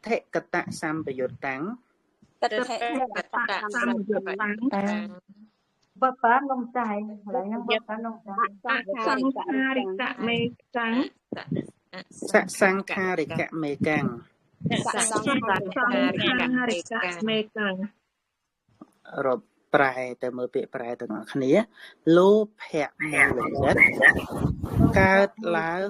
ថេកតៈសម្បយុត្តតាំង បបបានលំចាយហើយនឹងបបបានលំចាយ សង្ខារិកមេកាំង សសង្ខារិកមេកាំង មេកាំង រកប្រែទៅមើលពាក្យប្រែទាំងអស់គ្នាលោភៈមូលចិត្តកើតឡើង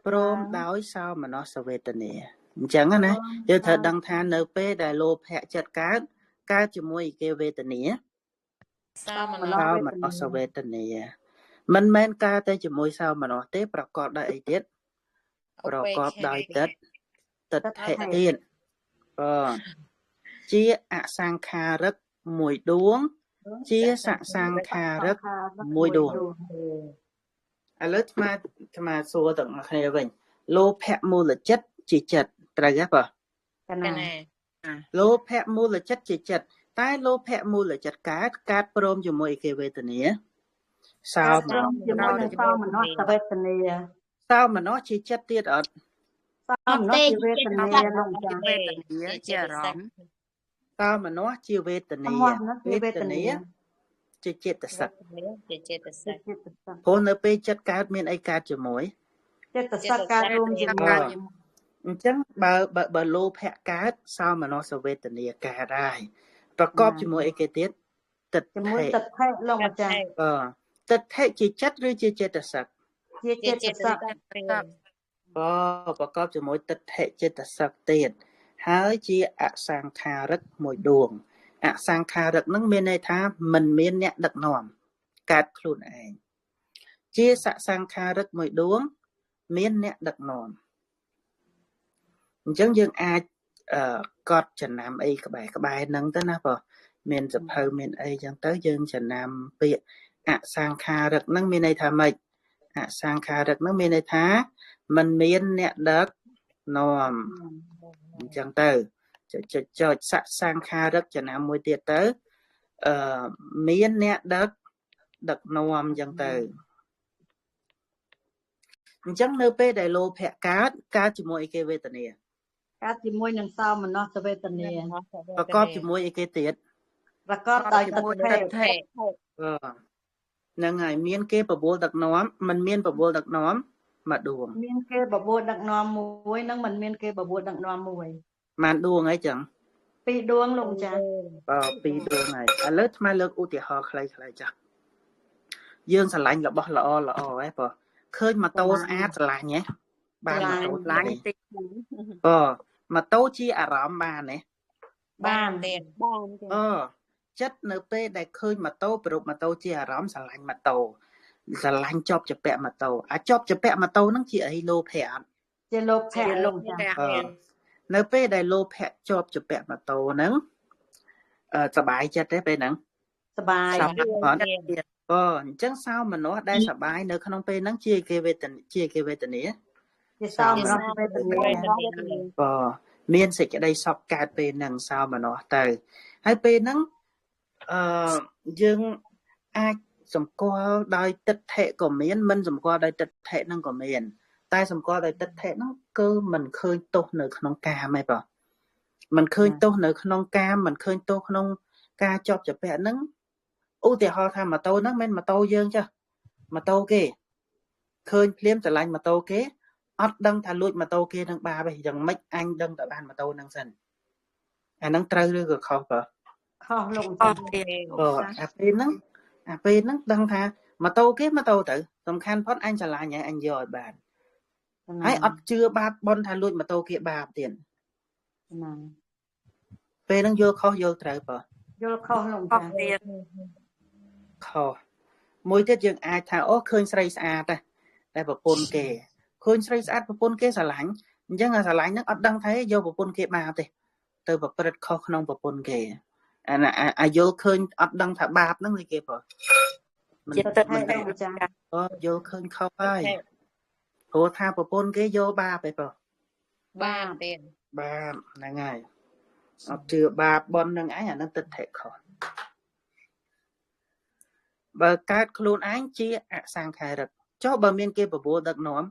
ព្រមដោយសោមនស្សវេទនាអញ្ចឹងណាយើងត្រូវដឹងថានៅពេលដែលលោភៈចិត្តកើតជាមួយគេវេទនាសោមនស្សវេទនាមិនមែនកើតតែជាមួយសោមនស្សទេប្រកបដោយអីទៀតប្រកបដោយទិដ្ឋិទៀតជាអសង្ខារិកមួយដួងជាសសង្ខារិកមួយដួងឥឡូវថ្មសួរទាំងអស់គ្នាវិញលោភៈមូលចិត្តជាចិត្តត្រូវទេបងលោភៈមូលចិត្តជាចិត្តតែលោភៈមូលចិត្តកើតព្រមជាមួយគេវេទនាសោមនស្សវេទនាសោមនស្សជាចិត្តទៀតអត់សោមនស្សជាវេទនាលោកចាវេទនាជាអារម្មណ៍សោមនស្សជាវេទនាជាចេតសិកព្រោះនៅពេលចិត្តកើតមានអីកើតជាមួយចេតសិកកើតរួមជាមួយអញ្ចឹងបើលោភៈកើតសោមនស្សវេទនាកើតហើយប្រកបជាមួយអីគេទៀតទិដ្ឋិជាមួយទិដ្ឋិលោកម្ចាស់ទិដ្ឋិជាចិត្តឬជាចេតសិកជាចេតសិកប្រកបជាមួយទិដ្ឋិចេតសិកទៀតហើយជាអសង្ខារិកមួយដួងអសង្ខារិកនឹងមានន័យថាមិនមានអ្នកដឹកនាំកើតខ្លួនឯងជាសសង្ខារិកមួយដួងមានអ្នកដឹកនាំអញ្ចឹងយើងអាចកត់ចំណាំអីក្បែរហ្នឹងទៅណាបងមានសភៅមានអីចឹងទៅយើងចំណាំពាក្យអសង្ខារិកហ្នឹងមានន័យថាម៉េចអសង្ខារិកហ្នឹងមានន័យថាមិនមានអ្នកដឹកនាំអញ្ចឹងទៅចុចសសង្ខារិកចំណាំមួយទៀតទៅមានអ្នកដឹកនាំអញ្ចឹងទៅអញ្ចឹងនៅពេលដែលលោភៈកើតជាមួយអីគេវេទនាកើតជាមួយនឹងសោមនស្សវេទនាប្រកបជាមួយអីគេទៀតប្រកបដោយទិដ្ឋិហ្នឹងហើយមានគេបបួលដឹកនាំមិនមានបបួលដឹកនាំមួយដួងមានគេបបួលដឹកនាំមួយនិងមិនមានគេបបួលដឹកនាំមួយបានដួងអីចឹង2ដួងលោកម្ចាស់2ដួងហើយឥឡូវថ្មលើកឧទាហរណ៍ខ្លីៗចាស់យើងស្រឡាញ់របស់ល្អហ៎បងឃើញម៉ូតូស្អាតស្រឡាញ់ហ៎បានម៉ូតូស្អាតតិចម៉ូតូជាអារម្មណ៍បានទេបានចិត្តនៅពេលដែលឃើញម៉ូតូប្ររូបម៉ូតូជាអារម្មណ៍ស្រឡាញ់ម៉ូតូស្រឡាញ់ជាប់ជាពាក់ម៉ូតូជាប់ជាពាក់ម៉ូតូហ្នឹងជាអីលោភៈអត់ជាលោភៈនៅពេលដែលលោភៈជាប់ជាពាក់ម៉ូតូហ្នឹងសប្បាយចិត្តទេពេលហ្នឹងសប្បាយអញ្ចឹងសោមនស្សដែលសប្បាយនៅក្នុងពេលហ្នឹងជាគេវេទនាជាសោមនស្សវេទនាមានសេចក្តីសុខកើតពេលហ្នឹងសោមនស្សទៅហើយពេលហ្នឹងយើងអាចសម្គាល់ដោយទិដ្ឋិក៏មានមិនសម្គាល់ដោយទិដ្ឋិហ្នឹងក៏មានតែសម្គាល់ដោយទិដ្ឋិហ្នឹងគឺមិនឃើញទោសនៅក្នុងកាមទេបងមិនឃើញទោសនៅក្នុងកាមមិនឃើញទោសក្នុងការជាប់ជាពាក់ហ្នឹងឧទាហរណ៍ថាម៉ូតូហ្នឹងមិនម៉ូតូយើងចាស់ម៉ូតូគេឃើញភ្លាមស្រឡាញ់ម៉ូតូគេអត់ដឹងថាលួចម៉ូតូគេនឹងបាបទេយ៉ាងម៉េចអញដឹងតែបានម៉ូតូហ្នឹងសិនអាហ្នឹងត្រូវឬក៏ខុសបងខុសលោកចាស់អាពេលហ្នឹងដឹងថាម៉ូតូគេម៉ូតូទៅសំខាន់ផុតអញឆ្លាញ់ហើយអញយកឲ្យបានហើយអត់ជឿបាបបនថាលួចម៉ូតូគេបាបទៀតពេលហ្នឹងយល់ខុសយល់ត្រូវបងយល់ខុសលោកចាស់ទៀតខុសមួយទៀតយើងអាចថាអូឃើញស្រីស្អាតតែប្រពន្ធគេឃើញស្រីស្អាតប្រពន្ធគេស្រឡាញ់អញ្ចឹងអាស្រឡាញ់ហ្នឹងអត់ដឹងថាយកប្រពន្ធគេបាបទេទៅប្រព្រឹត្តខុសក្នុងប្រពន្ធគេអាយល់ឃើញអត់ដឹងថាបាបហ្នឹងគឺគេបងចិត្តទឹកមិនដឹងចាយល់ឃើញខុសហើយព្រោះថាប្រពន្ធគេយកបាបទេបងបាបទៀតបាបហ្នឹងហើយអត់ជឿបាបបននឹងឯងអានឹងទិដ្ឋិខុសបើកើតខ្លួនឯងជាអសង្ខារិកចុះបើមានគេបបួលដឹកនាំ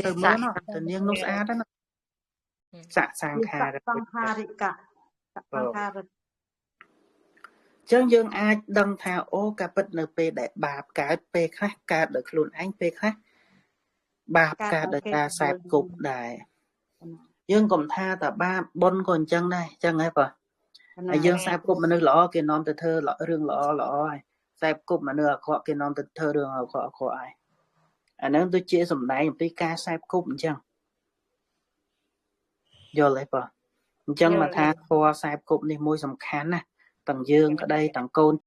từ mưa nó từ niềng nô xa đó nó xạ sang kha sang kha rị cả sang kha rị chân dương ai đăng thao ô cả bật nợ pe đại bạp cả pe khác cả được luôn anh pe khác bạp cả được cả sạp cục đại dương còn tha ta ba bon còn chân này chân ấy vợ dương sạp cục mà nơi lọ kia non từ thơ lọ rương lọ sạp cục mà nơi họ kia non từ thơ rương họ ai nếu tôi chia sầm này tôi ca sạp cục chăng do lấy vợ chân mà tha khoa sạp cục này môi sầm khán nè tầng dương ở đây tầng côn